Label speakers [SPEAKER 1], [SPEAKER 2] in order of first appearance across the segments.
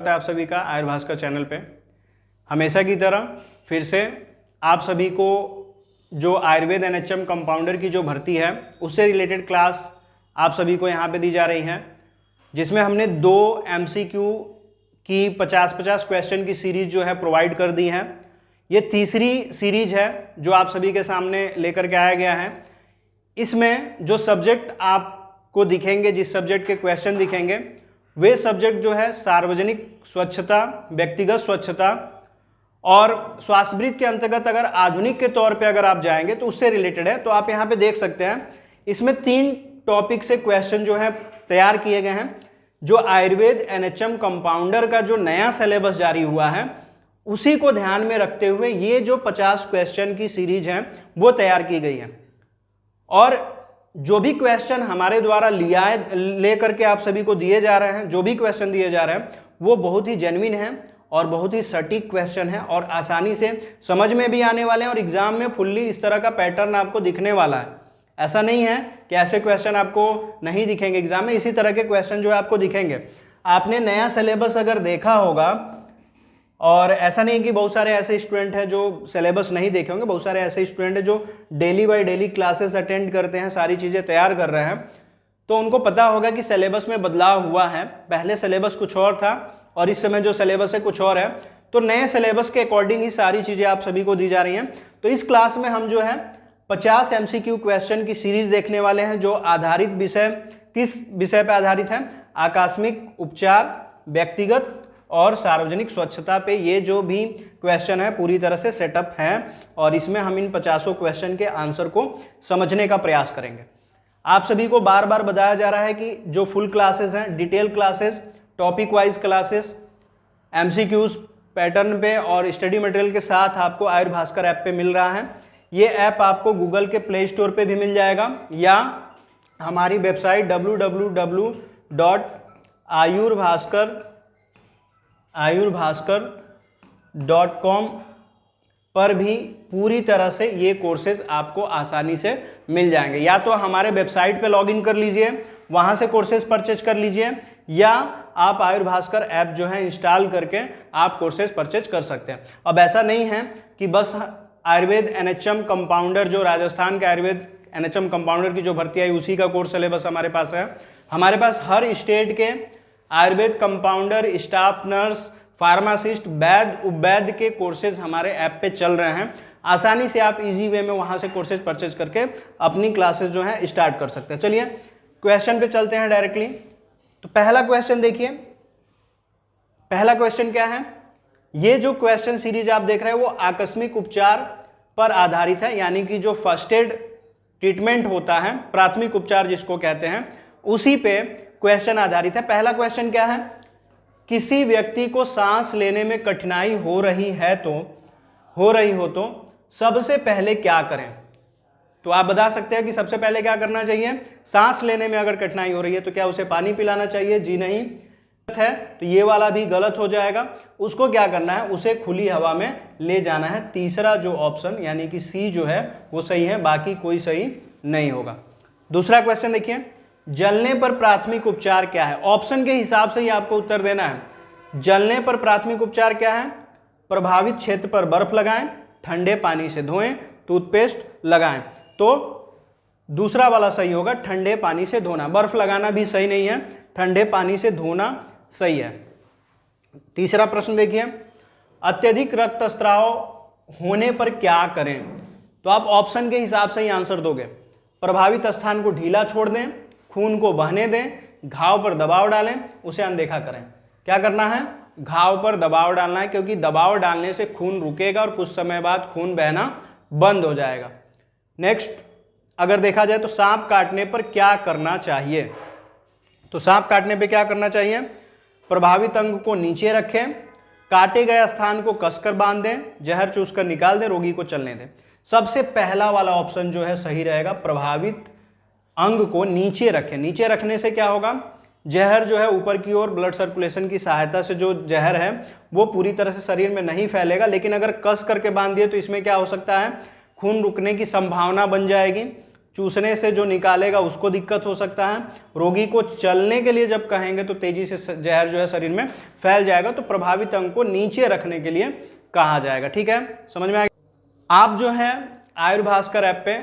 [SPEAKER 1] आप सभी का आयुर भास्कर चैनल पे हमेशा की तरह फिर से आप सभी को जो आयुर्वेद एनएचएम कंपाउंडर की जो भर्ती है उससे रिलेटेड क्लास आप सभी को यहाँ पे दी जा रही है, जिसमें हमने 2 एमसीक्यू की 50-50 क्वेश्चन की सीरीज जो है प्रोवाइड कर दी है। ये तीसरी सीरीज है जो आप सभी के सामने लेकर के आया गया है। इसमें जो सब्जेक्ट आपको दिखेंगे, जिस सब्जेक्ट के क्वेश्चन दिखेंगे, वे सब्जेक्ट जो है सार्वजनिक स्वच्छता, व्यक्तिगत स्वच्छता और स्वास्थ्यवृत्त के अंतर्गत अगर आधुनिक के तौर पे अगर आप जाएंगे तो उससे रिलेटेड है। तो आप यहाँ पे देख सकते हैं इसमें 3 टॉपिक से क्वेश्चन जो है तैयार किए गए हैं। जो आयुर्वेद एनएचएम कंपाउंडर का जो नया सिलेबस जारी हुआ है उसी को ध्यान में रखते हुए ये जो 50 क्वेश्चन की सीरीज है वो तैयार की गई है। और जो भी क्वेश्चन हमारे द्वारा ले करके आप सभी को दिए जा रहे हैं, जो भी क्वेश्चन दिए जा रहे हैं वो बहुत ही जेन्युइन है और बहुत ही सटीक क्वेश्चन है और आसानी से समझ में भी आने वाले हैं और एग्जाम में फुल्ली इस तरह का पैटर्न आपको दिखने वाला है। ऐसा नहीं है कि ऐसे क्वेश्चन आपको नहीं दिखेंगे एग्जाम में, इसी तरह के क्वेश्चन जो है आपको दिखेंगे। आपने नया सिलेबस अगर देखा होगा, और ऐसा नहीं कि बहुत सारे ऐसे स्टूडेंट हैं जो सिलेबस नहीं देखे होंगे, बहुत सारे ऐसे स्टूडेंट हैं जो daily by daily classes attend करते हैं, सारी चीज़ें तैयार कर रहे हैं, तो उनको पता होगा कि सिलेबस में बदलाव हुआ है। पहले सिलेबस कुछ और था और इस समय जो सिलेबस है कुछ और है। तो नए सिलेबस के अकॉर्डिंग ही सारी चीज़ें आप सभी को दी जा रही हैं। तो इस क्लास में हम जो है 50 MCQ क्वेश्चन की सीरीज देखने वाले हैं, जो आधारित विषय किस विषय पर आधारित है? आकस्मिक उपचार, व्यक्तिगत और सार्वजनिक स्वच्छता पे ये जो भी क्वेश्चन है पूरी तरह से सेटअप है और इसमें हम इन 50 क्वेश्चन के आंसर को समझने का प्रयास करेंगे। आप सभी को बार बार बताया जा रहा है कि जो फुल क्लासेस हैं, detail classes, topic wise classes, MCQs pattern पे और स्टडी मटेरियल के साथ आपको आयुर भास्कर ऐप पे मिल रहा है। ये ऐप आपको गूगल के प्ले स्टोर पे भी मिल जाएगा या हमारी वेबसाइट www.ayurbhaskar.com पर भी पूरी तरह से ये कोर्सेज आपको आसानी से मिल जाएंगे। या तो हमारे वेबसाइट पे लॉगिन कर लीजिए, वहां से कोर्सेज परचेज कर लीजिए, या आप आयुर भास्कर ऐप जो है इंस्टॉल करके आप कोर्सेज परचेज कर सकते हैं। अब ऐसा नहीं है कि बस आयुर्वेद एनएचएम कंपाउंडर, जो राजस्थान के आयुर्वेद एनएचएम कंपाउंडर की जो भर्ती आई उसी का कोर्स सिलेबस हमारे पास है। हमारे पास हर स्टेट के Ayurveda compounder, staff nurse, pharmacist, वैद्य, उपवैद्य के कोर्सेज हमारे ऐप पे चल रहे हैं। आसानी से आप इजी वे में वहां से कोर्सेज परचेज करके अपनी क्लासेस जो है स्टार्ट कर सकते हैं। चलिए क्वेश्चन पे चलते हैं डायरेक्टली। तो पहला क्वेश्चन देखिए, पहला क्वेश्चन क्या है? ये जो क्वेश्चन सीरीज आप देख रहे हैं वो आकस्मिक उपचार पर आधारित है, यानी कि जो फर्स्ट एड ट्रीटमेंट होता है, प्राथमिक उपचार जिसको कहते हैं, उसी पे क्वेश्चन आधारित है। पहला क्वेश्चन क्या है? किसी व्यक्ति को सांस लेने में कठिनाई हो रही हो तो सबसे पहले क्या करें? तो आप बता सकते हैं कि सबसे पहले क्या करना चाहिए? सांस लेने में अगर कठिनाई हो रही है तो क्या उसे पानी पिलाना चाहिए? जी नहीं है, तो ये वाला भी गलत हो जाएगा। उसको क्या करना है? उसे खुली हवा में ले जाना है। तीसरा जो ऑप्शन यानी कि सी जो है वो सही है, बाकी कोई सही नहीं होगा। दूसरा क्वेश्चन देखिए, जलने पर प्राथमिक उपचार क्या है? ऑप्शन के हिसाब से ही आपको उत्तर देना है। जलने पर प्राथमिक उपचार क्या है? प्रभावित क्षेत्र पर बर्फ लगाएं, ठंडे पानी से धोएं, टूथपेस्ट लगाएं। तो दूसरा वाला सही होगा, ठंडे पानी से धोना। बर्फ लगाना भी सही नहीं है, ठंडे पानी से धोना सही है। तीसरा प्रश्न देखिए, अत्यधिक रक्तस्राव होने पर क्या करें? तो आप ऑप्शन के हिसाब से ही आंसर दोगे। प्रभावित स्थान को ढीला छोड़ दें, खून को बहने दें, घाव पर दबाव डालें, उसे अनदेखा करें। क्या करना है? घाव पर दबाव डालना है, क्योंकि दबाव डालने से खून रुकेगा और कुछ समय बाद खून बहना बंद हो जाएगा। नेक्स्ट, अगर देखा जाए तो सांप काटने पर क्या करना चाहिए? तो सांप काटने पे क्या करना चाहिए? प्रभावित अंग को नीचे रखें, काटे गए स्थान को कसकर बांध दें, जहर चूसकर निकाल दें, रोगी को चलने दें। सबसे पहला वाला ऑप्शन जो है सही रहेगा, प्रभावित अंग को नीचे रखें। नीचे रखने से क्या होगा? जहर जो है ऊपर की ओर ब्लड सर्कुलेशन की सहायता से जो जहर है वो पूरी तरह से शरीर में नहीं फैलेगा। लेकिन अगर कस करके बांध दिए तो इसमें क्या हो सकता है? खून रुकने की संभावना बन जाएगी। चूसने से जो निकालेगा उसको दिक्कत हो सकता है। रोगी को चलने के लिए जब कहेंगे तो तेजी से जहर जो है शरीर में फैल जाएगा, तो प्रभावित अंग को नीचे रखने के लिए कहा जाएगा। ठीक है, समझ में आ गया। आप जो है आयुर्भास्कर ऐप पे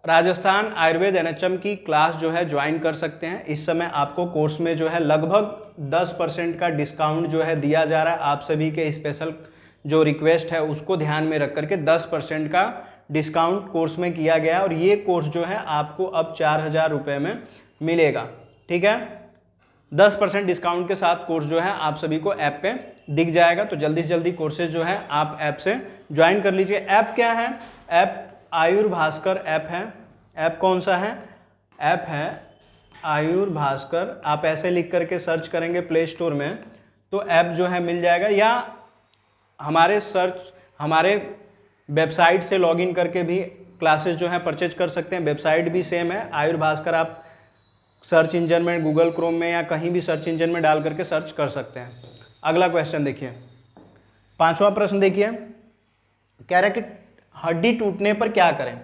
[SPEAKER 1] राजस्थान आयुर्वेद एनएचएम की क्लास जो है ज्वाइन कर सकते हैं। इस समय आपको कोर्स में जो है लगभग 10% का डिस्काउंट जो है दिया जा रहा है। आप सभी के स्पेशल जो रिक्वेस्ट है उसको ध्यान में रख करके 10% का डिस्काउंट कोर्स में किया गया है, और ये कोर्स जो है आपको अब 4000 रुपये में मिलेगा। ठीक है, 10% डिस्काउंट के साथ कोर्स जो है आप सभी को ऐप पे दिख जाएगा। तो जल्दी से जल्दी कोर्सेज जो है आप ऐप से ज्वाइन कर लीजिए। ऐप क्या है? ऐप आयुर्भास्कर ऐप है। ऐप कौन सा है? ऐप है आयुर्भास्कर। आप ऐसे लिख करके सर्च करेंगे प्ले स्टोर में तो ऐप जो है मिल जाएगा, या हमारे वेबसाइट से लॉगिन करके भी क्लासेस जो है परचेज कर सकते हैं। वेबसाइट भी सेम है आयुर्भास्कर। आप सर्च इंजन में, गूगल क्रोम में या कहीं भी सर्च इंजन में डाल करके सर्च कर सकते हैं। अगला क्वेश्चन देखिए, 5वां प्रश्न देखिए, कह रहा है कि हड्डी टूटने पर क्या करें।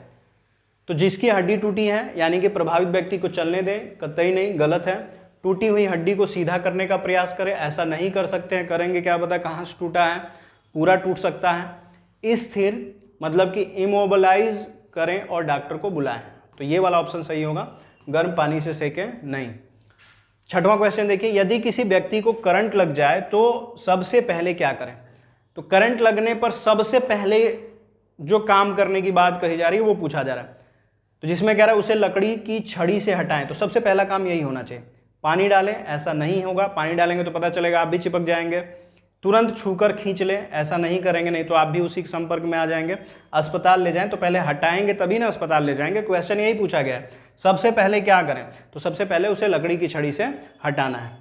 [SPEAKER 1] तो जिसकी हड्डी टूटी है यानी कि प्रभावित व्यक्ति को चलने दें, कतई नहीं, गलत है। टूटी हुई हड्डी को सीधा करने का प्रयास करें, ऐसा नहीं कर सकते हैं। करेंगे क्या पता कहाँ से टूटा है, पूरा टूट सकता है। स्थिर मतलब कि इमोबलाइज करें और डॉक्टर को बुलाएं। तो ये वाला ऑप्शन सही होगा, गर्म पानी से सेकें नहीं। 6वां क्वेश्चन देखिए, यदि किसी व्यक्ति को करंट लग जाए तो सबसे पहले क्या करें। तो करंट लगने पर सबसे पहले जो काम करने की बात कही जा रही है वो पूछा जा रहा है। तो जिसमें कह रहा है उसे लकड़ी की छड़ी से हटाएं, तो सबसे पहला काम यही होना चाहिए। पानी डालें, ऐसा नहीं होगा, पानी डालेंगे तो पता चलेगा आप भी चिपक जाएंगे। तुरंत छूकर खींच लें, ऐसा नहीं करेंगे, नहीं तो आप भी उसी के संपर्क में आ जाएंगे। अस्पताल ले जाएं, तो पहले हटाएंगे तभी ना अस्पताल ले जाएंगे। क्वेश्चन यही पूछा गया है, सबसे पहले क्या करें। तो सबसे पहले उसे लकड़ी की छड़ी से हटाना है।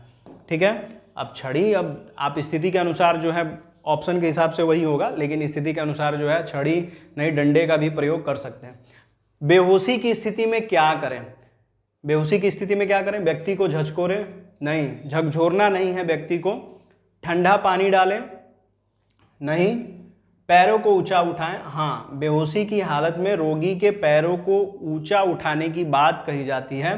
[SPEAKER 1] ठीक है, अब छड़ी, अब आप स्थिति के अनुसार जो है ऑप्शन के हिसाब से वही होगा, लेकिन स्थिति के अनुसार जो है छड़ी नहीं डंडे का भी प्रयोग कर सकते हैं। बेहोशी की स्थिति में क्या करें। बेहोशी की स्थिति में क्या करें? व्यक्ति को झकझोरें नहीं, झकझोरना नहीं है व्यक्ति को। ठंडा पानी डालें नहीं। पैरों को ऊंचा उठाएं, हाँ, बेहोशी की हालत में रोगी के पैरों को ऊंचा उठाने की बात कही जाती है।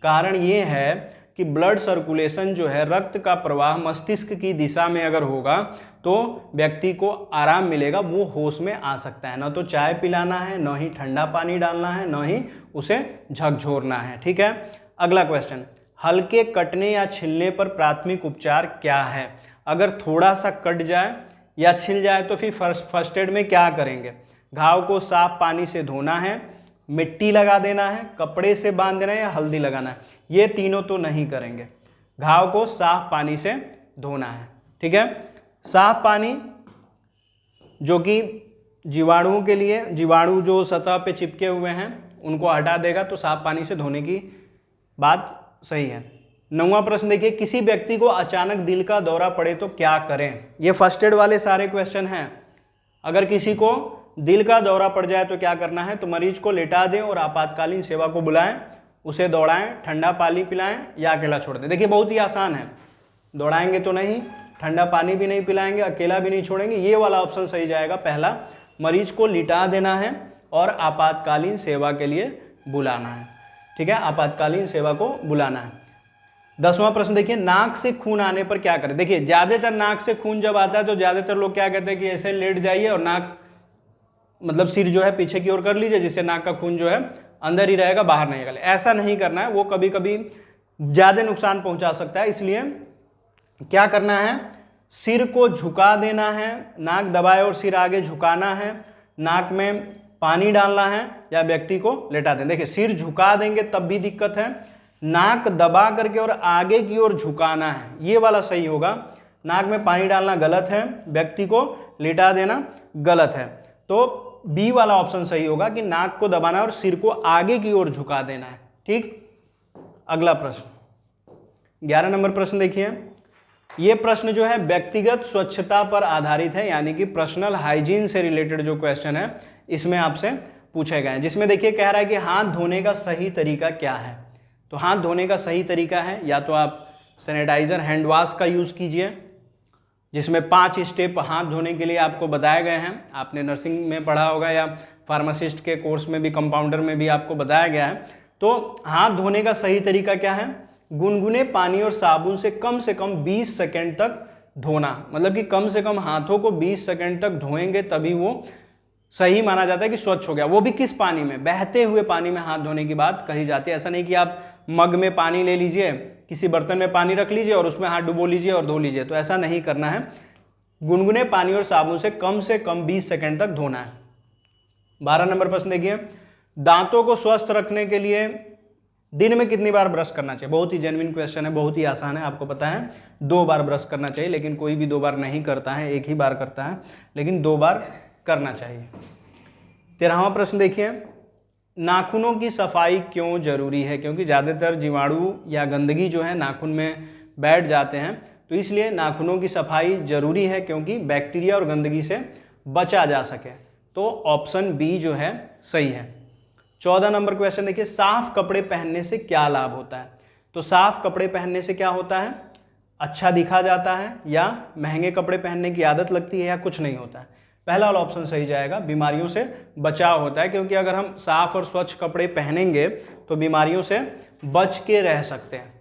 [SPEAKER 1] कारण ये है कि ब्लड सर्कुलेशन जो है, रक्त का प्रवाह मस्तिष्क की दिशा में अगर होगा तो व्यक्ति को आराम मिलेगा, वो होश में आ सकता है। ना तो चाय पिलाना है, न ही ठंडा पानी डालना है, न ही उसे झकझोरना है। ठीक है, अगला क्वेश्चन, हल्के कटने या छिलने पर प्राथमिक उपचार क्या है। अगर थोड़ा सा कट जाए या छिल जाए तो फिर फर्स्ट एड में क्या करेंगे। घाव को साफ पानी से धोना है, मिट्टी लगा देना है, कपड़े से बांध देना है या हल्दी लगाना है। ये तीनों तो नहीं करेंगे। घाव को साफ पानी से धोना है। ठीक है, साफ पानी जो कि जीवाणुओं के लिए, जीवाणु जो सतह पे चिपके हुए हैं उनको हटा देगा, तो साफ पानी से धोने की बात सही है। 9वां प्रश्न देखिए, किसी व्यक्ति को अचानक दिल का दौरा पड़े तो क्या करें। ये फर्स्ट एड वाले सारे क्वेश्चन हैं। अगर किसी को दिल का दौरा पड़ जाए तो क्या करना है। तो मरीज को लेटा दें और आपातकालीन सेवा को बुलाएं, उसे दौड़ाएं, ठंडा पानी पिलाएं या अकेला छोड़ दें। देखिए बहुत ही आसान है, दौड़ाएंगे तो नहीं, ठंडा पानी भी नहीं पिलाएंगे, अकेला भी नहीं छोड़ेंगे। ये वाला ऑप्शन सही जाएगा पहला, मरीज को लिटा देना है और आपातकालीन सेवा के लिए बुलाना है। ठीक है, आपातकालीन सेवा को बुलाना है। 10वां प्रश्न देखिए, नाक से खून आने पर क्या करें। देखिए ज्यादातर नाक से खून जब आता है तो ज्यादातर लोग क्या कहते हैं कि ऐसे लेट जाइए और नाक मतलब सिर जो है पीछे की ओर कर लीजिए, जिससे नाक का खून जो है अंदर ही रहेगा, बाहर नहीं निकले। ऐसा नहीं करना है, वो कभी कभी ज्यादा नुकसान पहुंचा सकता है। इसलिए क्या करना है, सिर को झुका देना है, नाक दबाए और सिर आगे झुकाना है, नाक में पानी डालना है या व्यक्ति को लेटा दें। देखिए सिर झुका देंगे तब भी दिक्कत है, नाक दबा करके और आगे की ओर झुकाना है, ये वाला सही होगा। नाक में पानी डालना गलत है, व्यक्ति को लेटा देना गलत है। तो बी वाला ऑप्शन सही होगा कि नाक को दबाना और सिर को आगे की ओर झुका देना है। ठीक, अगला प्रश्न 11 नंबर प्रश्न देखिए, ये प्रश्न जो है व्यक्तिगत स्वच्छता पर आधारित है, यानी कि पर्सनल हाइजीन से रिलेटेड जो क्वेश्चन है इसमें आपसे पूछे गए हैं। जिसमें देखिए कह रहा है कि हाथ धोने का सही तरीका क्या है। तो हाथ धोने का सही तरीका है या तो आप सैनिटाइजर हैंड वॉश का यूज़ कीजिए, जिसमें 5 स्टेप हाथ धोने के लिए आपको बताए गए हैं। आपने नर्सिंग में पढ़ा होगा या फार्मासिस्ट के कोर्स में भी, कंपाउंडर में भी आपको बताया गया है। तो हाथ धोने का सही तरीका क्या है? गुनगुने पानी और साबुन से कम 20 सेकंड तक धोना, मतलब कि कम से कम हाथों को 20 सेकंड तक धोएंगे तभी वो सही माना जाता है कि स्वच्छ हो गया। वो भी किस पानी में? बहते हुए पानी में हाथ धोने की बात कही जाती है। ऐसा नहीं कि आप मग में पानी ले लीजिए, किसी बर्तन में पानी रख लीजिए और उसमें हाथ डुबो लीजिए और धो लीजिए, तो ऐसा नहीं करना है। गुनगुने पानी और साबुन से कम 20 सेकंड तक धोना है। 12 नंबर प्रश्न देखिए, दांतों को स्वस्थ रखने के लिए दिन में कितनी बार ब्रश करना चाहिए? बहुत ही जेन्युइन क्वेश्चन है, बहुत ही आसान है। आपको पता है 2 बार ब्रश करना चाहिए, लेकिन कोई भी 2 बार नहीं करता है, एक ही बार करता है, लेकिन 2 बार करना चाहिए। 13वां प्रश्न देखिए, नाखूनों की सफाई क्यों जरूरी है? क्योंकि ज़्यादातर जीवाणु या गंदगी जो है नाखून में बैठ जाते हैं, तो इसलिए नाखूनों की सफाई जरूरी है, क्योंकि बैक्टीरिया और गंदगी से बचा जा सके। तो ऑप्शन बी जो है सही है। 14 नंबर क्वेश्चन देखिए, साफ कपड़े पहनने से क्या लाभ होता है? तो साफ कपड़े पहनने से क्या होता है? अच्छा दिखा जाता है, या महंगे कपड़े पहनने की आदत लगती है, या कुछ नहीं होता है? पहला वाला ऑप्शन सही जाएगा, बीमारियों से बचाव होता है, क्योंकि अगर हम साफ और स्वच्छ कपड़े पहनेंगे तो बीमारियों से बच के रह सकते हैं।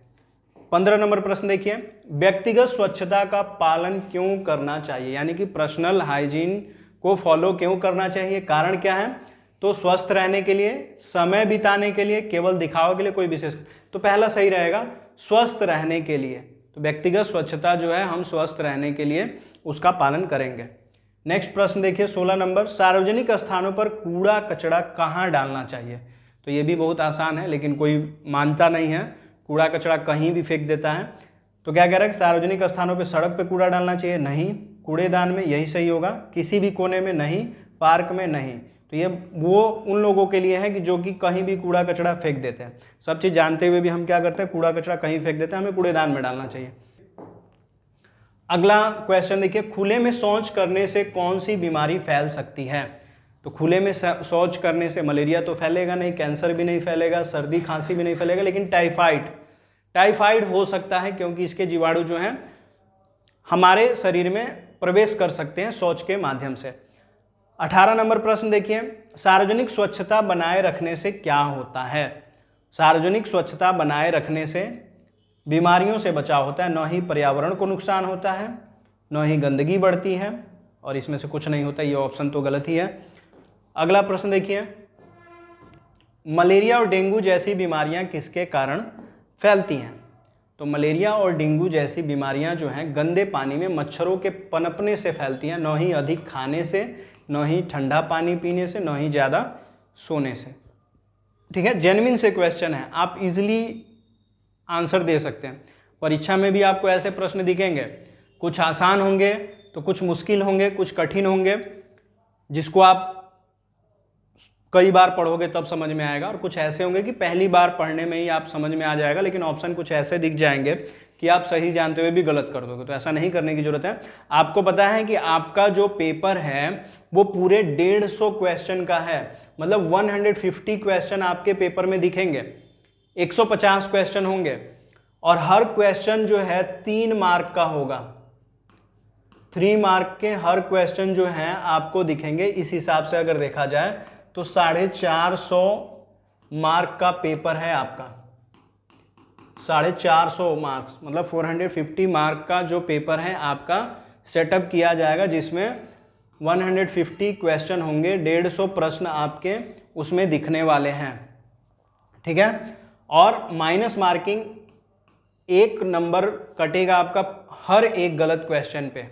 [SPEAKER 1] 15 नंबर प्रश्न देखिए, व्यक्तिगत स्वच्छता का पालन क्यों करना चाहिए? यानी कि पर्सनल हाइजीन को फॉलो क्यों करना चाहिए? कारण क्या है? तो स्वस्थ रहने के लिए, समय बिताने के लिए, केवल दिखावे के लिए, कोई विशेष? तो पहला सही रहेगा, स्वस्थ रहने के लिए। तो व्यक्तिगत स्वच्छता जो है हम स्वस्थ रहने के लिए उसका पालन करेंगे। नेक्स्ट प्रश्न देखिए 16 नंबर, सार्वजनिक स्थानों पर कूड़ा कचरा कहाँ डालना चाहिए? तो ये भी बहुत आसान है, लेकिन कोई मानता नहीं है, कूड़ा कचरा कहीं भी फेंक देता है। तो क्या कह रहा है कि सार्वजनिक स्थानों पर सड़क पे कूड़ा डालना चाहिए? नहीं। कूड़ेदान में, यही सही होगा। किसी भी कोने में नहीं, पार्क में नहीं। तो ये वो उन लोगों के लिए है कि जो कि कहीं भी कूड़ा कचरा फेंक देते हैं। सब चीज़ जानते हुए भी हम क्या करते हैं, कूड़ा कचरा कहीं फेंक देते हैं, हमें कूड़ेदान में डालना चाहिए। अगला क्वेश्चन देखिए, खुले में शौच करने से कौन सी बीमारी फैल सकती है? तो खुले में शौच करने से मलेरिया तो फैलेगा नहीं, कैंसर भी नहीं फैलेगा, सर्दी खांसी भी नहीं फैलेगा, लेकिन टाइफाइड हो सकता है, क्योंकि इसके जीवाणु जो हैं हमारे शरीर में प्रवेश कर सकते हैं शौच के माध्यम से। 18 नंबर प्रश्न देखिए, सार्वजनिक स्वच्छता बनाए रखने से क्या होता है? सार्वजनिक स्वच्छता बनाए रखने से बीमारियों से बचाव होता है, न ही पर्यावरण को नुकसान होता है, न ही गंदगी बढ़ती है, और इसमें से कुछ नहीं होता। ये ऑप्शन तो गलत ही है। अगला प्रश्न देखिए, मलेरिया और डेंगू जैसी बीमारियां किसके कारण फैलती हैं? तो मलेरिया और डेंगू जैसी बीमारियां जो हैं गंदे पानी में मच्छरों के पनपने से फैलती हैं, न ही अधिक खाने से, न ही ठंडा पानी पीने से, न ही ज़्यादा सोने से। ठीक है, जेन्युइन से क्वेश्चन है, आप इजीली आंसर दे सकते हैं। परीक्षा में भी आपको ऐसे प्रश्न दिखेंगे, कुछ आसान होंगे तो कुछ मुश्किल होंगे, कुछ कठिन होंगे, जिसको आप कई बार पढ़ोगे तब समझ में आएगा, और कुछ ऐसे होंगे कि पहली बार पढ़ने में ही आप समझ में आ जाएगा, लेकिन ऑप्शन कुछ ऐसे दिख जाएंगे कि आप सही जानते हुए भी गलत कर दोगे। तो ऐसा नहीं करने की जरूरत है। आपको पता है कि आपका जो पेपर है वो पूरे 150 क्वेश्चन का है, मतलब 150 क्वेश्चन आपके पेपर में दिखेंगे, 150 क्वेश्चन होंगे, और हर क्वेश्चन जो है 3 मार्क का होगा। 3 मार्क के हर क्वेश्चन जो हैं आपको दिखेंगे। इस हिसाब से अगर देखा जाए तो 450 मार्क का पेपर है आपका, 450 मार्क्स, मतलब 450 मार्क का जो पेपर है आपका सेटअप किया जाएगा, जिसमें 150 क्वेश्चन होंगे, 150 प्रश्न आपके उसमें दिखने वाले हैं। ठीक है, और माइनस मार्किंग 1 नंबर कटेगा आपका हर एक गलत क्वेश्चन पे।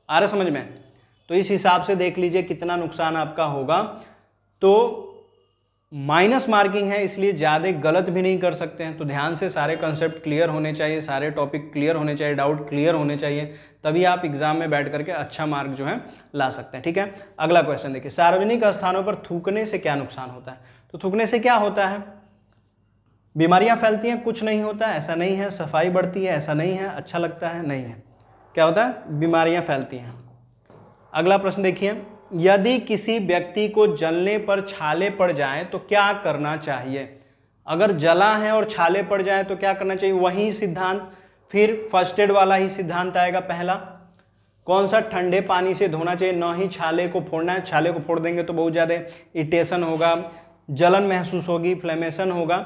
[SPEAKER 1] आ रहा समझ में? तो इस हिसाब से देख लीजिए कितना नुकसान आपका होगा। तो माइनस मार्किंग है, इसलिए ज़्यादा गलत भी नहीं कर सकते हैं। तो ध्यान से सारे कंसेप्ट क्लियर होने चाहिए, सारे टॉपिक क्लियर होने चाहिए, डाउट क्लियर होने चाहिए, तभी आप एग्जाम में बैठ करके अच्छा मार्क जो है ला सकते हैं। ठीक है, अगला क्वेश्चन देखिए, सार्वजनिक स्थानों पर थूकने से क्या नुकसान होता है? तो थूकने से क्या होता है? बीमारियां फैलती हैं? कुछ नहीं होता, ऐसा नहीं है। सफाई बढ़ती है? ऐसा नहीं है। अच्छा लगता है? नहीं है। क्या होता है? बीमारियां फैलती हैं। अगला प्रश्न देखिए, यदि किसी व्यक्ति को जलने पर छाले पड़ जाए तो क्या करना चाहिए? अगर जला है और छाले पड़ जाए तो क्या करना चाहिए? वही सिद्धांत, फिर फर्स्ट एड वाला ही सिद्धांत आएगा पहला। कौन सा ठंडे पानी से धोना चाहिए, ना ही छाले को फोड़ना है, छाले को फोड़ देंगे तो बहुत ज़्यादा इरिटेशन होगा, जलन महसूस होगी, फ्लेमेशन होगा।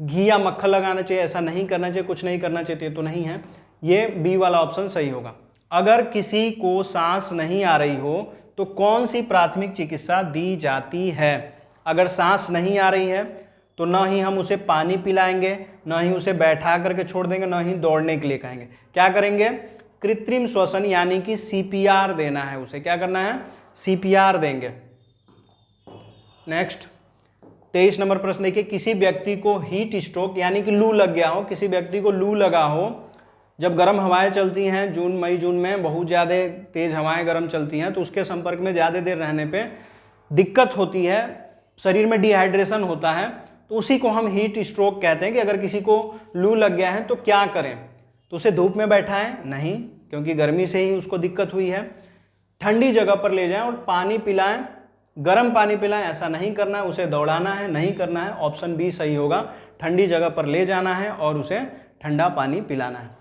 [SPEAKER 1] घी या मक्खन लगाना चाहिए, ऐसा नहीं करना चाहिए, कुछ नहीं करना चाहिए, तो नहीं है, ये बी वाला ऑप्शन सही होगा। अगर किसी को सांस नहीं आ रही हो तो कौन सी प्राथमिक चिकित्सा दी जाती है? अगर सांस नहीं आ रही है तो ना ही हम उसे पानी पिलाएंगे, ना ही उसे बैठा करके छोड़ देंगे, ना ही दौड़ने के लिए कहेंगे। क्या करेंगे? कृत्रिम श्वसन यानी कि सीपीआर देना है उसे। क्या करना है? सीपीआर देंगे। नेक्स्ट 23 नंबर प्रश्न देखिए, किसी व्यक्ति को हीट स्ट्रोक यानी कि लू लग गया हो, किसी व्यक्ति को लू लगा हो, जब गर्म हवाएं चलती हैं जून मई जून में बहुत ज़्यादा तेज़ हवाएं गर्म चलती हैं तो उसके संपर्क में ज़्यादा देर रहने पे दिक्कत होती है, शरीर में डिहाइड्रेशन होता है, तो उसी को हम हीट स्ट्रोक कहते हैं। कि अगर किसी को लू लग गया है तो क्या करें? तो उसे धूप में बैठाएं? नहीं, क्योंकि गर्मी से ही उसको दिक्कत हुई है। ठंडी जगह पर ले जाएं और पानी पिलाएं, गर्म पानी पिलाएं, ऐसा नहीं करना है। उसे दौड़ाना है, नहीं करना है। ऑप्शन बी सही होगा, ठंडी जगह पर ले जाना है और उसे ठंडा पानी पिलाना है।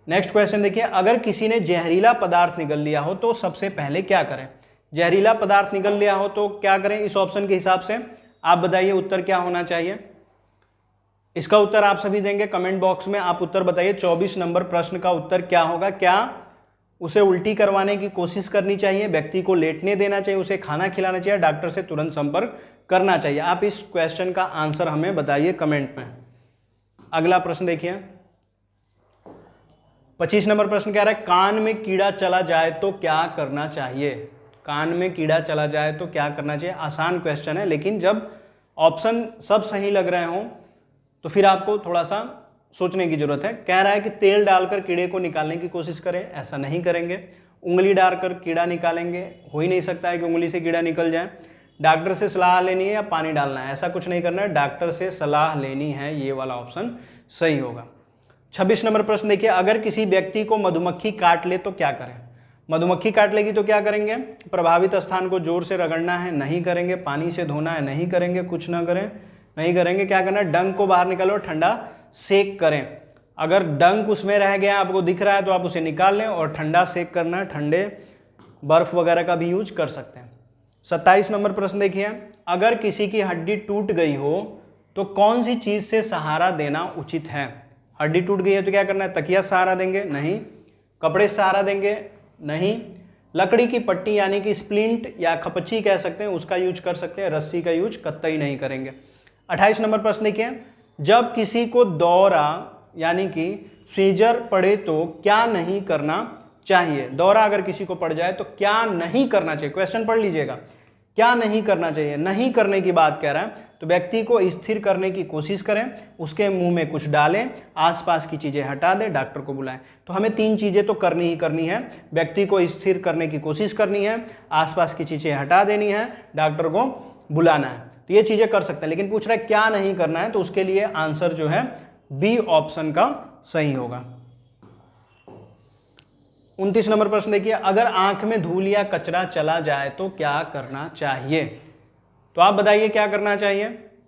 [SPEAKER 1] नेक्स्ट क्वेश्चन देखिए, अगर किसी ने जहरीला पदार्थ निगल लिया हो तो सबसे पहले क्या करें? जहरीला पदार्थ निगल लिया हो तो क्या करें? इस ऑप्शन के हिसाब से आप बताइए उत्तर क्या होना चाहिए। इसका उत्तर आप सभी देंगे कमेंट बॉक्स में, आप उत्तर बताइए। 24 नंबर प्रश्न का उत्तर क्या होगा? क्या उसे उल्टी करवाने की कोशिश करनी चाहिए, व्यक्ति को लेटने देना चाहिए, उसे खाना खिलाना चाहिए, डॉक्टर से तुरंत संपर्क करना चाहिए? आप इस क्वेश्चन का आंसर हमें बताइए कमेंट में। अगला प्रश्न देखिए, 25 नंबर प्रश्न कह रहा है, कान में कीड़ा चला जाए तो क्या करना चाहिए? कान में कीड़ा चला जाए तो क्या करना चाहिए? आसान क्वेश्चन है, लेकिन जब ऑप्शन सब सही लग रहे हों तो फिर आपको थोड़ा सा सोचने की जरूरत है। कह रहा है कि तेल डालकर कीड़े को निकालने की कोशिश करें, ऐसा नहीं करेंगे। उंगली डालकर कीड़ा निकालेंगे, हो ही नहीं सकता है कि उंगली से कीड़ा निकल जाए। डॉक्टर से सलाह लेनी है या पानी डालना है, ऐसा कुछ नहीं करना है, डॉक्टर से सलाह लेनी है, ये वाला ऑप्शन सही होगा। 26 नंबर प्रश्न देखिए, अगर किसी व्यक्ति को मधुमक्खी काट ले तो क्या करें? मधुमक्खी काट लेगी तो क्या करेंगे? प्रभावित स्थान को जोर से रगड़ना है, नहीं करेंगे। पानी से धोना है, नहीं करेंगे। कुछ ना करें, नहीं करेंगे। क्या करना है? डंक को बाहर निकालो, ठंडा सेक करें। अगर डंक उसमें रह गया आपको दिख रहा है तो आप उसे निकाल लें और ठंडा सेक करना है, ठंडे बर्फ वगैरह का भी यूज कर सकते हैं। 27 नंबर प्रश्न देखिए, अगर किसी की हड्डी टूट गई हो तो कौन सी चीज से सहारा देना उचित है? हड्डी टूट गई है तो क्या करना है? तकिया सहारा देंगे? नहीं। कपड़े सहारा देंगे? नहीं। लकड़ी की पट्टी यानी कि स्प्लिंट या खपच्ची कह सकते हैं, उसका यूज कर सकते हैं, रस्सी का यूज कतई नहीं करेंगे। 28 नंबर प्रश्न देखिए, जब किसी को दौरा यानी कि सीजर पड़े तो क्या नहीं करना चाहिए? दौरा अगर किसी को पड़ जाए तो क्या नहीं करना चाहिए? क्वेश्चन पढ़ लीजिएगा, क्या नहीं करना चाहिए? नहीं करने की बात कह रहा है तो व्यक्ति को स्थिर करने की कोशिश करें, उसके मुंह में कुछ डालें, आसपास की चीजें हटा दें, डॉक्टर को बुलाएं। तो हमें 3 चीजें तो करनी ही करनी है, व्यक्ति को स्थिर करने की कोशिश करनी है, आसपास की चीजें हटा देनी है, डॉक्टर को बुलाना है। तो ये चीजें कर सकते हैं, लेकिन पूछ रहा है क्या नहीं करना है, तो उसके लिए आंसर जो है बी ऑप्शन का सही होगा। 29 नंबर प्रश्न देखिए, अगर आंख में धूल या कचरा चला जाए तो क्या करना चाहिए? तो आप बताइए क्या करना चाहिए।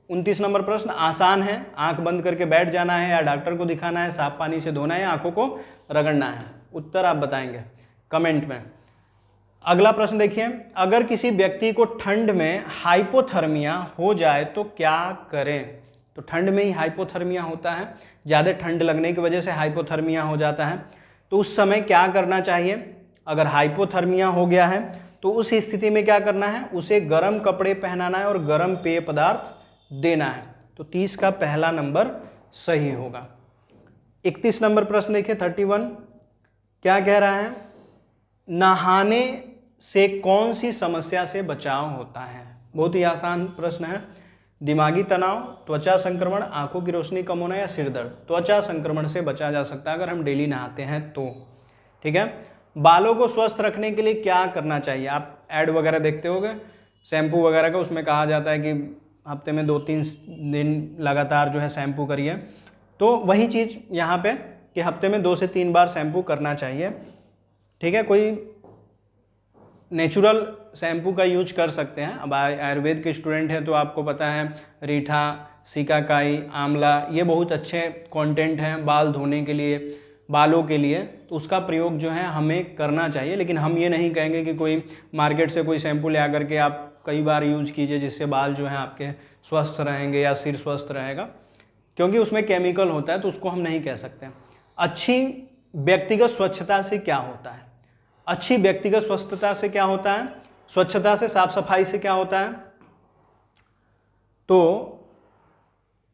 [SPEAKER 1] 29 नंबर प्रश्न आसान है, आंख बंद करके बैठ जाना है या डॉक्टर को दिखाना है, साफ पानी से धोना है या आंखों को रगड़ना है? उत्तर आप बताएंगे कमेंट में। अगला प्रश्न देखिए, अगर किसी व्यक्ति को ठंड में हाइपोथर्मिया हो जाए तो क्या करें? तो ठंड में ही हाइपोथर्मिया होता है, ज़्यादा ठंड लगने की वजह से हाइपोथर्मिया हो जाता है, तो उस समय क्या करना चाहिए? अगर हाइपोथर्मिया हो गया है तो उस स्थिति में क्या करना है? उसे गर्म कपड़े पहनाना है और गर्म पेय पदार्थ देना है। तो 30 का पहला नंबर सही होगा। 31 नंबर प्रश्न देखिए 31, क्या कह रहा है? नहाने से कौन सी समस्या से बचाव होता है? बहुत ही आसान प्रश्न है। दिमागी तनाव, त्वचा संक्रमण, आंखों की रोशनी कम होना या सिर दर्द? त्वचा संक्रमण से बचा जा सकता है अगर हम डेली नहाते हैं तो। ठीक है। बालों को स्वस्थ रखने के लिए क्या करना चाहिए? आप ऐड वगैरह देखते होंगे शैम्पू वगैरह का, उसमें कहा जाता है कि हफ्ते में 2-3 दिन लगातार जो है शैम्पू करिए। तो वही चीज़ यहाँ पे कि हफ्ते में 2 से 3 बार शैम्पू करना चाहिए। ठीक है। कोई नेचुरल शैम्पू का यूज कर सकते हैं। अब आयुर्वेद के स्टूडेंट हैं तो आपको पता है रीठा, सिकाकाई, आंवला, ये बहुत अच्छे कंटेंट हैं बाल धोने के लिए, बालों के लिए, तो उसका प्रयोग जो है हमें करना चाहिए। लेकिन हम ये नहीं कहेंगे कि कोई मार्केट से कोई शैम्पू ले आकर के आप कई बार यूज कीजिए जिससे बाल जो है आपके स्वस्थ रहेंगे या सिर स्वस्थ रहेगा, क्योंकि उसमें केमिकल होता है, तो उसको हम नहीं कह सकते। अच्छी व्यक्तिगत स्वच्छता से क्या होता है? अच्छी व्यक्तिगत स्वच्छता से क्या होता है? स्वच्छता से, साफ सफाई से क्या होता है? तो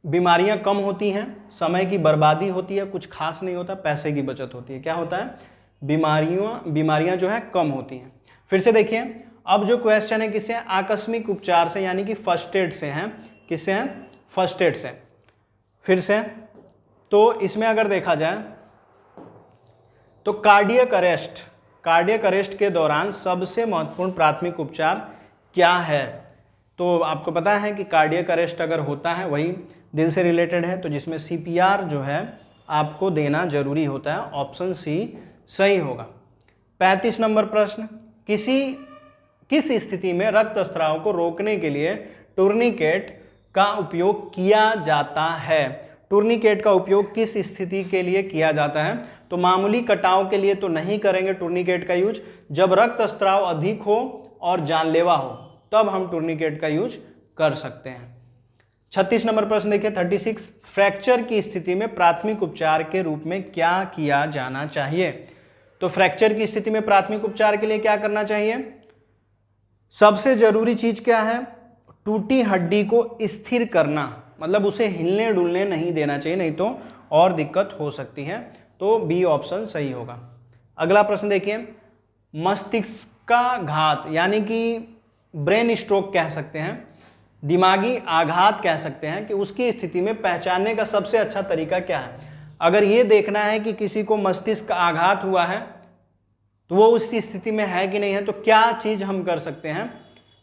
[SPEAKER 1] बीमारियां कम होती हैं, समय की बर्बादी होती है, कुछ खास नहीं होता, पैसे की बचत होती है। क्या होता है? बीमारियां जो है कम होती हैं। फिर से देखिए, अब जो क्वेश्चन है किससे? आकस्मिक उपचार से, यानी कि फर्स्ट एड से हैं। किससे हैं? फर्स्ट एड से। फिर से तो इसमें अगर देखा जाए तो कार्डियक अरेस्ट के दौरान सबसे महत्वपूर्ण प्राथमिक उपचार क्या है? तो आपको पता है कि कार्डियक अरेस्ट अगर होता है वही दिल से रिलेटेड है, तो जिसमें CPR जो है आपको देना जरूरी होता है। ऑप्शन सी सही होगा। 35 नंबर प्रश्न, किस स्थिति में रक्तस्राव को रोकने के लिए टूर्निकेट का उपयोग किया जाता है? टूर्निकेट का उपयोग किस स्थिति के लिए किया जाता है? तो मामूली कटाव के लिए तो नहीं करेंगे टूर्निकेट का यूज। जब रक्तस्राव अधिक हो और जानलेवा हो तब हम टूर्निकेट का यूज कर सकते हैं। 36 नंबर प्रश्न देखिए, 36, फ्रैक्चर की स्थिति में प्राथमिक उपचार के रूप में क्या किया जाना चाहिए? तो फ्रैक्चर की स्थिति में प्राथमिक उपचार के लिए क्या करना चाहिए? सबसे जरूरी चीज क्या है? टूटी हड्डी को स्थिर करना, मतलब उसे हिलने डुलने नहीं देना चाहिए, नहीं तो और दिक्कत हो सकती है। तो बी ऑप्शन सही होगा। अगला प्रश्न देखिए, मस्तिष्क का घात यानी कि ब्रेन स्ट्रोक कह सकते हैं, दिमागी आघात कह सकते हैं, कि उसकी स्थिति में पहचानने का सबसे अच्छा तरीका क्या है? अगर ये देखना है कि किसी को मस्तिष्क का आघात हुआ है तो वो उस स्थिति में है कि नहीं है, तो क्या चीज हम कर सकते हैं?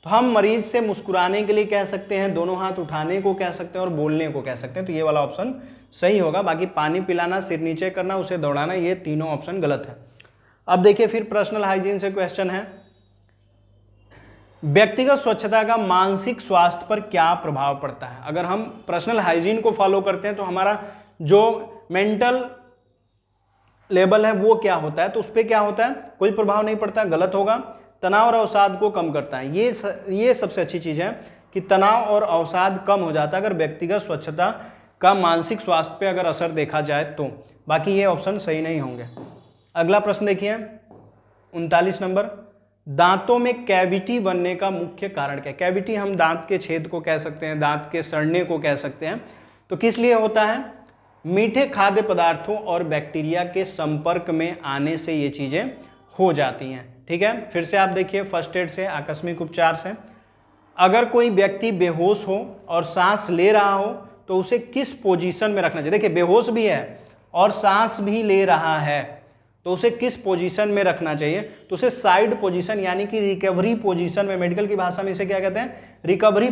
[SPEAKER 1] तो हम मरीज से मुस्कुराने के लिए कह सकते हैं, दोनों हाथ उठाने को कह सकते हैं और बोलने को कह सकते हैं। तो ये वाला ऑप्शन सही होगा। बाकी पानी पिलाना, सिर नीचे करना, उसे दौड़ाना, ये तीनों ऑप्शन गलत है। अब देखिए फिर पर्सनल हाइजीन से क्वेश्चन है, व्यक्तिगत स्वच्छता का मानसिक स्वास्थ्य पर क्या प्रभाव पड़ता है? अगर हम पर्सनल हाइजीन को फॉलो करते हैं तो हमारा जो मेंटल लेवल है वो क्या होता है? तो उस पर क्या होता है? कोई प्रभाव नहीं पड़ता, गलत होगा। तनाव और अवसाद को कम करता है, ये सबसे अच्छी चीज है कि तनाव और अवसाद कम हो जाता है अगर व्यक्तिगत स्वच्छता का मानसिक स्वास्थ्य पे अगर असर देखा जाए तो। बाकी ये ऑप्शन सही नहीं होंगे। अगला प्रश्न देखिए, 39 नंबर, दांतों में कैविटी बनने का मुख्य कारण क्या है? कैविटी हम दांत के छेद को कह सकते हैं, दांत के सड़ने को कह सकते हैं। तो किस लिए होता है? मीठे खाद्य पदार्थों और बैक्टीरिया के संपर्क में आने से ये चीजें हो जाती हैं। ठीक है, फिर से आप देखिए, फर्स्ट एड से, आकस्मिक उपचार से, अगर कोई व्यक्ति बेहोश हो और सांस ले रहा हो तो उसे किस पोजीशन में रखना चाहिए? देखिए बेहोश भी है और सांस भी ले रहा है, तो उसे किस पोजीशन में रखना चाहिए? तो उसे साइड पोजीशन यानी कि रिकवरी पोजीशन में, मेडिकल की भाषा में इसे क्या कहते हैं? रिकवरी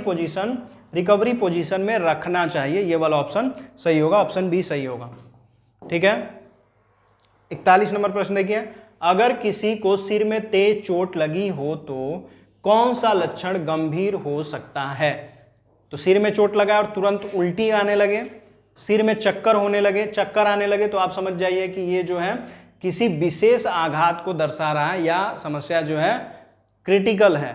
[SPEAKER 1] पोजीशन में रखना चाहिए। ये वाला ऑप्शन सही होगा, ऑप्शन बी सही होगा। ठीक है, 41 नंबर प्रश्न देखिए, अगर किसी को सिर में तेज चोट लगी हो तो कौन सा लक्षण गंभीर हो सकता है? तो सिर में चोट लगा और तुरंत उल्टी आने लगे, सिर में चक्कर आने लगे, तो आप समझ जाइए कि ये जो है किसी विशेष आघात को दर्शा रहा है या समस्या जो है क्रिटिकल है।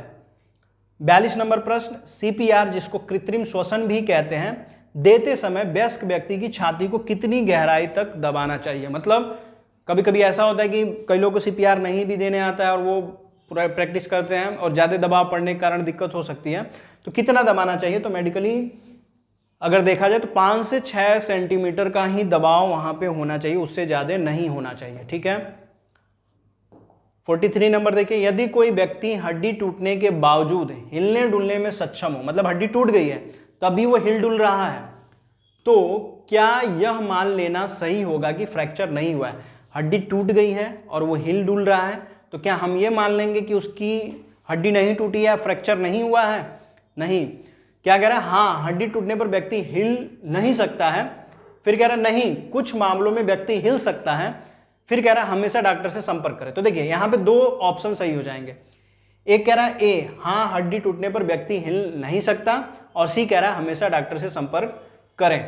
[SPEAKER 1] 42 नंबर प्रश्न, CPR जिसको कृत्रिम श्वसन भी कहते हैं, देते समय वयस्क व्यक्ति की छाती को कितनी गहराई तक दबाना चाहिए? मतलब कभी कभी ऐसा होता है कि कई लोगों को CPR नहीं भी देने आता है और वो पूरा प्रैक्टिस करते हैं और ज़्यादा दबाव पड़ने के कारण दिक्कत हो सकती है। तो कितना दबाना चाहिए? तो मेडिकली अगर देखा जाए तो 5 से 6 सेंटीमीटर का ही दबाव वहां पे होना चाहिए, उससे ज़्यादा नहीं होना चाहिए। ठीक है, 43 नंबर देखिए, यदि कोई व्यक्ति हड्डी टूटने के बावजूद हिलने डुलने में सक्षम हो, मतलब हड्डी टूट गई है तभी वो हिल डुल रहा है, तो क्या यह मान लेना सही होगा कि फ्रैक्चर नहीं हुआ है? हड्डी टूट गई है और वो हिल डुल रहा है, तो क्या हम ये मान लेंगे कि उसकी हड्डी नहीं टूटी है, फ्रैक्चर नहीं हुआ है? नहीं। क्या कह रहा है? हाँ, हड्डी टूटने पर व्यक्ति हिल नहीं सकता है। फिर कह रहा है नहीं, कुछ मामलों में व्यक्ति हिल सकता है। फिर कह रहा है हमेशा डॉक्टर से संपर्क करें। तो देखिए यहाँ पे 2 ऑप्शन सही हो जाएंगे। एक कह रहा है ए, हाँ हड्डी टूटने पर व्यक्ति हिल नहीं सकता, और सी कह रहा है हमेशा डॉक्टर से संपर्क करें।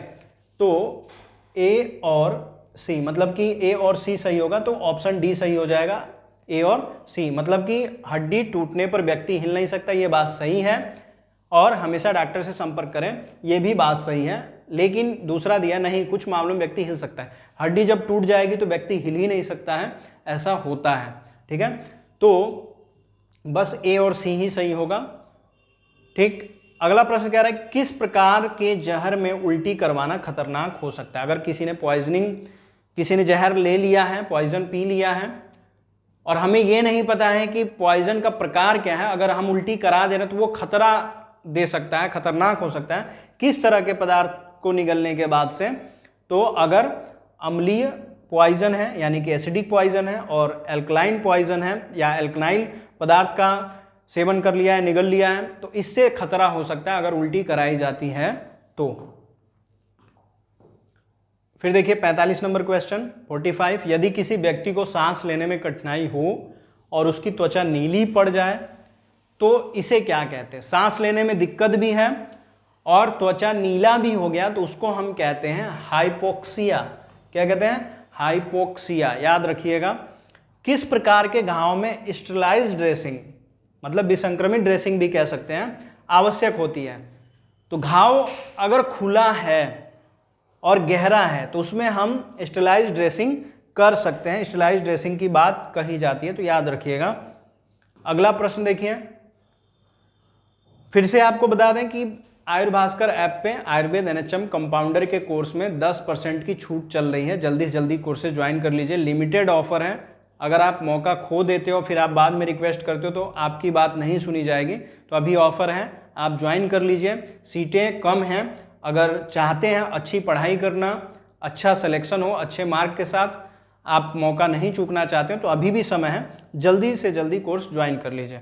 [SPEAKER 1] तो ए और सी, मतलब कि ए और सी सही होगा, तो ऑप्शन डी सही हो जाएगा, ए और सी। मतलब कि हड्डी टूटने पर व्यक्ति हिल नहीं सकता, ये बात सही है, और हमेशा डॉक्टर से संपर्क करें, ये भी बात सही है। लेकिन दूसरा दिया नहीं, कुछ मामलों में व्यक्ति हिल सकता है। हड्डी जब टूट जाएगी तो व्यक्ति हिल ही नहीं सकता है, ऐसा होता है। ठीक है, तो बस ए और सी ही सही होगा। ठीक, अगला प्रश्न कह रहा है किस प्रकार के जहर में उल्टी करवाना खतरनाक हो सकता है। अगर किसी ने पॉइजनिंग, किसी ने जहर ले लिया है, पॉइजन पी लिया है, और हमें ये नहीं पता है कि पॉइजन का प्रकार क्या है, अगर हम उल्टी करा दे रहे तो वो खतरा दे सकता है, खतरनाक हो सकता है। किस तरह के पदार्थ को निगलने के बाद से, तो अगर अम्लीय पॉइजन है यानी कि एसिडिक पॉइजन है, और एल्कलाइन पॉइजन है या एल्कनाइल पदार्थ का सेवन कर लिया है, निगल लिया है, तो इससे खतरा हो सकता है अगर उल्टी कराई जाती है तो। फिर देखिए 45 नंबर क्वेश्चन 45, यदि किसी व्यक्ति को सांस लेने में कठिनाई हो और उसकी त्वचा नीली पड़ जाए तो इसे क्या कहते हैं। सांस लेने में दिक्कत भी है और त्वचा नीला भी हो गया तो उसको हम कहते हैं हाइपोक्सिया। क्या कहते हैं? हाइपोक्सिया। याद रखिएगा। किस प्रकार के घाव में स्टेरिलाइज्ड ड्रेसिंग, मतलब विसंक्रमित ड्रेसिंग भी कह सकते हैं, आवश्यक होती है। तो घाव अगर खुला है और गहरा है तो उसमें हम स्टेरिलाइज्ड ड्रेसिंग कर सकते हैं, स्टेरिलाइज्ड ड्रेसिंग की बात कही जाती है, तो याद रखिएगा। अगला प्रश्न देखिए, फिर से आपको बता दें कि आयुर्भास्कर ऐप पे आयुर्वेद एनएचएम कंपाउंडर के कोर्स में 10% की छूट चल रही है। जल्दी से जल्दी कोर्सेज ज्वाइन कर लीजिए, लिमिटेड ऑफर है। अगर आप मौका खो देते हो फिर आप बाद में रिक्वेस्ट करते हो तो आपकी बात नहीं सुनी जाएगी। तो अभी ऑफर है, आप ज्वाइन कर लीजिए। सीटें कम हैं, अगर चाहते हैं अच्छी पढ़ाई करना, अच्छा सिलेक्शन हो, अच्छे मार्क के साथ, आप मौका नहीं चूकना चाहते हो तो अभी भी समय है, जल्दी से जल्दी कोर्स ज्वाइन कर लीजिए।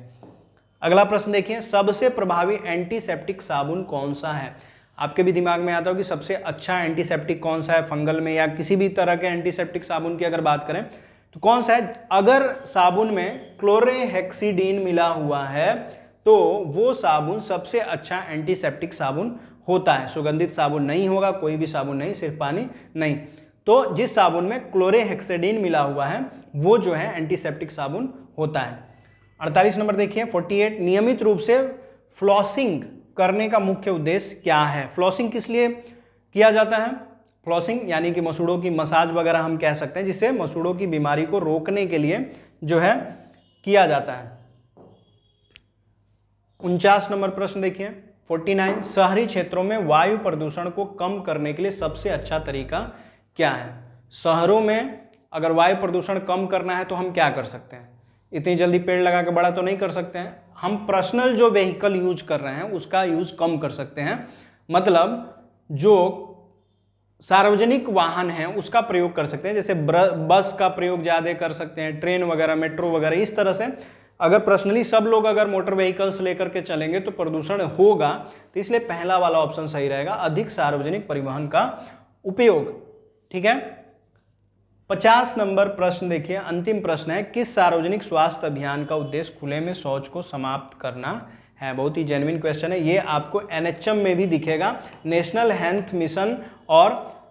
[SPEAKER 1] अगला प्रश्न देखिए, सबसे प्रभावी एंटीसेप्टिक साबुन कौन सा है। आपके भी दिमाग में आता हो कि सबसे अच्छा एंटीसेप्टिक कौन सा है, फंगल में या किसी भी तरह के एंटीसेप्टिक साबुन की अगर बात करें तो कौन सा है। अगर साबुन में क्लोरहेक्सिडीन मिला हुआ है तो वो साबुन सबसे अच्छा एंटीसेप्टिक साबुन होता है। सुगंधित साबुन नहीं होगा, कोई भी साबुन नहीं, सिर्फ पानी नहीं। तो जिस साबुन में क्लोरहेक्सिडीन मिला हुआ है वो जो है एंटीसेप्टिक साबुन होता है। 48 नंबर देखिए 48, नियमित रूप से फ्लॉसिंग करने का मुख्य उद्देश्य क्या है। फ्लॉसिंग किस लिए किया जाता है। फ्लॉसिंग यानी कि मसूड़ों की मसाज वगैरह हम कह सकते हैं, जिससे मसूड़ों की बीमारी को रोकने के लिए जो है किया जाता है। 49 नंबर प्रश्न देखिए 49, शहरी क्षेत्रों में वायु प्रदूषण को कम करने के लिए सबसे अच्छा तरीका क्या है। शहरों में अगर वायु प्रदूषण कम करना है तो हम क्या कर सकते हैं। इतनी जल्दी पेड़ लगा के बड़ा तो नहीं कर सकते हैं, हम पर्सनल जो व्हीकल यूज कर रहे हैं उसका यूज कम कर सकते हैं। मतलब जो सार्वजनिक वाहन है उसका प्रयोग कर सकते हैं, जैसे बस का प्रयोग ज़्यादा कर सकते हैं, ट्रेन वगैरह, मेट्रो वगैरह। इस तरह से अगर पर्सनली सब लोग अगर मोटर व्हीकल्स लेकर के चलेंगे तो प्रदूषण होगा। तो इसलिए पहला वाला ऑप्शन सही रहेगा, अधिक सार्वजनिक परिवहन का उपयोग। ठीक है। 50 नंबर प्रश्न देखिए, अंतिम प्रश्न है, किस सार्वजनिक स्वास्थ्य अभियान का उद्देश्य खुले में शौच को समाप्त करना है। बहुत ही जेन्युइन क्वेश्चन है, ये आपको एनएचएम में भी दिखेगा। नेशनल हेल्थ मिशन और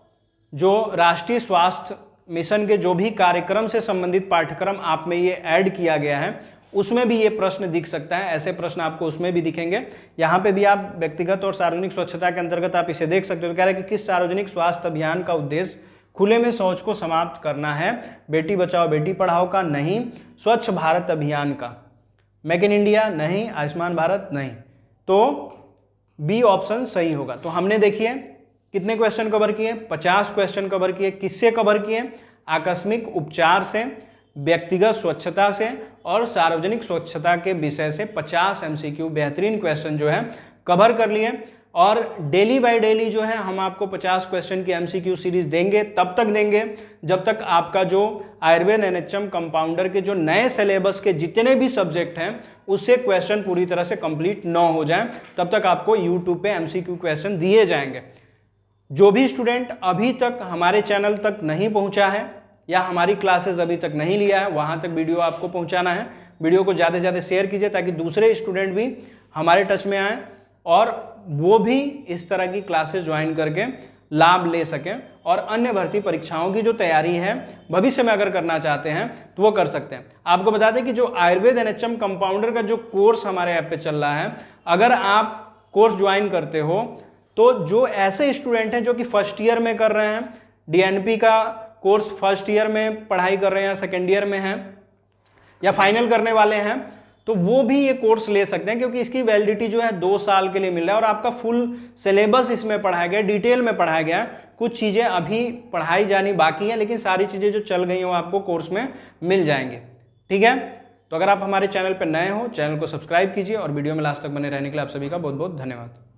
[SPEAKER 1] जो राष्ट्रीय स्वास्थ्य मिशन के जो भी कार्यक्रम से संबंधित पाठ्यक्रम आप में ये ऐड किया गया है उसमें भी ये प्रश्न दिख सकता है। ऐसे प्रश्न आपको उसमें भी दिखेंगे। यहाँ पे भी आप व्यक्तिगत और सार्वजनिक स्वच्छता के अंतर्गत आप इसे देख सकते हो। तो कह रहे हैं कि किस सार्वजनिक स्वास्थ्य अभियान का उद्देश्य खुले में शौच को समाप्त करना है। बेटी बचाओ बेटी पढ़ाओ का नहीं, स्वच्छ भारत अभियान का, मेक इन इंडिया नहीं, आयुष्मान भारत नहीं। तो बी ऑप्शन सही होगा। तो हमने देखिए कितने क्वेश्चन कवर किए, 50 क्वेश्चन कवर किए। किससे कवर किए? आकस्मिक उपचार से, व्यक्तिगत स्वच्छता से और सार्वजनिक स्वच्छता के विषय से 50 एमसीक्यू बेहतरीन क्वेश्चन जो है कवर कर लिए। और डेली बाय डेली जो है हम आपको 50 क्वेश्चन की एमसीक्यू सीरीज देंगे, तब तक देंगे जब तक आपका जो आयुर्वेद एनएचएम कंपाउंडर के जो नए सिलेबस के जितने भी सब्जेक्ट हैं उससे क्वेश्चन पूरी तरह से कंप्लीट न हो जाए, तब तक आपको यूट्यूब पे एमसीक्यू क्वेश्चन दिए जाएंगे। जो भी स्टूडेंट अभी तक हमारे चैनल तक नहीं पहुंचा है या हमारी क्लासेस अभी तक नहीं लिया है, वहां तक वीडियो आपको पहुंचाना है। वीडियो को ज़्यादा से ज़्यादा शेयर कीजिए ताकि दूसरे स्टूडेंट भी हमारे टच में आए और वो भी इस तरह की क्लासेस ज्वाइन करके लाभ ले सकें और अन्य भर्ती परीक्षाओं की जो तैयारी है भविष्य में अगर करना चाहते हैं तो वो कर सकते हैं। आपको बता दें कि जो आयुर्वेद एनएचएम कंपाउंडर का जो कोर्स हमारे ऐप पे चल रहा है, अगर आप कोर्स ज्वाइन करते हो तो जो ऐसे स्टूडेंट हैं जो कि फर्स्ट ईयर में कर रहे हैं, डीएनपी का कोर्स फर्स्ट ईयर में पढ़ाई कर रहे हैं या सेकेंड ईयर में हैं या फाइनल करने वाले हैं, तो वो भी ये कोर्स ले सकते हैं, क्योंकि इसकी वैलिडिटी जो है 2 साल के लिए मिल रहा है और आपका फुल सिलेबस इसमें पढ़ाया गया, डिटेल में पढ़ाया गया है। कुछ चीज़ें अभी पढ़ाई जानी बाकी है, लेकिन सारी चीज़ें जो चल गई हैं वो आपको कोर्स में मिल जाएंगे। ठीक है, तो अगर आप हमारे चैनल पर नए हो, चैनल को सब्सक्राइब कीजिए और वीडियो में लास्ट तक बने रहने के लिए आप सभी का बहुत बहुत धन्यवाद।